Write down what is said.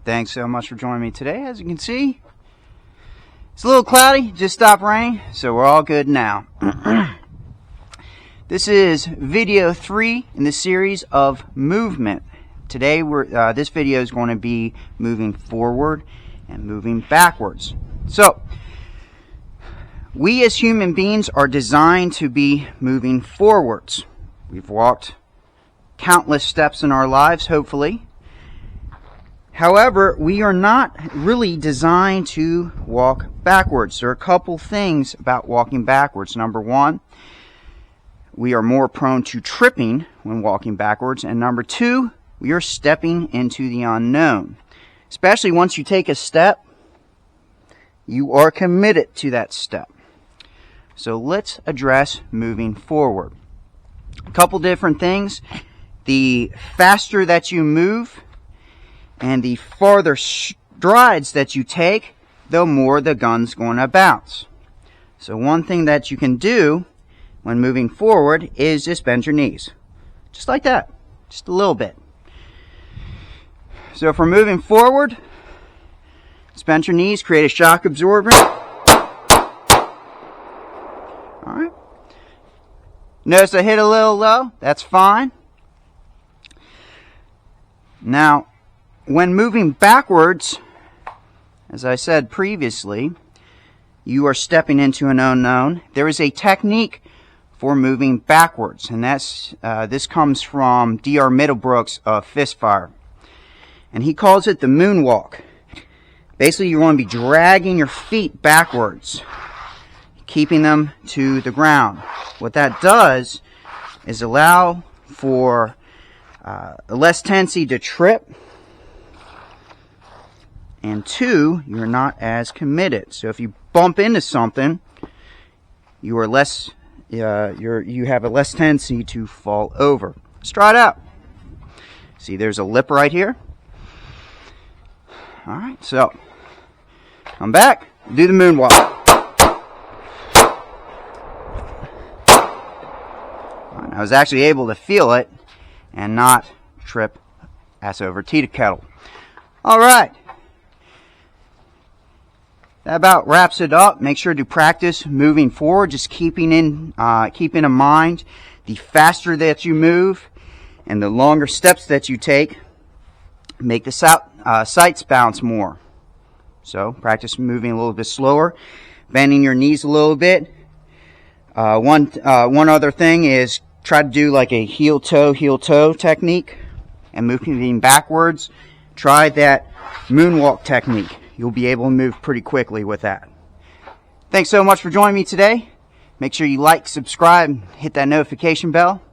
Thanks so much for joining me today. As you can see, it's a little cloudy, just stopped raining, so we're all good now. This is video 3 in the series of movement. Today, this video is going to be moving forward and moving backwards. So, we as human beings are designed to be moving forwards. We've walked countless steps in our lives, hopefully. However, we are not really designed to walk backwards. There are a couple things about walking backwards. Number one, we are more prone to tripping when walking backwards. And number two, we are stepping into the unknown. Especially once you take a step, you are committed to that step. So let's address moving forward. A couple different things. The faster that you move and the farther strides that you take, the more the gun's going to bounce. So one thing that you can do when moving forward is just bend your knees. Just like that. Just a little bit. So if we're moving forward, just bend your knees, create a shock absorber. Alright. Notice I hit a little low. That's fine. Now, when moving backwards, as I said previously, you are stepping into an unknown. There is a technique for moving backwards, and this comes from Dr. Middlebrooks of Ffos. And he calls it the moonwalk. Basically, you're going to be dragging your feet backwards, keeping them to the ground. What that does is allow for less tendency to trip, and two, you're not as committed. So if you bump into something, you are less, you have a less tendency to fall over. Let's try it out. See, there's a lip right here. All right, so come back, do the moonwalk. Right, I was actually able to feel it and not trip ass over tea kettle. All right. That about wraps it up. Make sure to practice moving forward, just keeping in mind the faster that you move and the longer steps that you take, make the sights bounce more. So practice moving a little bit slower, bending your knees a little bit. One other thing is try to do like a heel-toe technique and moving backwards. Try that moonwalk technique. You'll be able to move pretty quickly with that. Thanks so much for joining me today. Make sure you like, subscribe, hit that notification bell.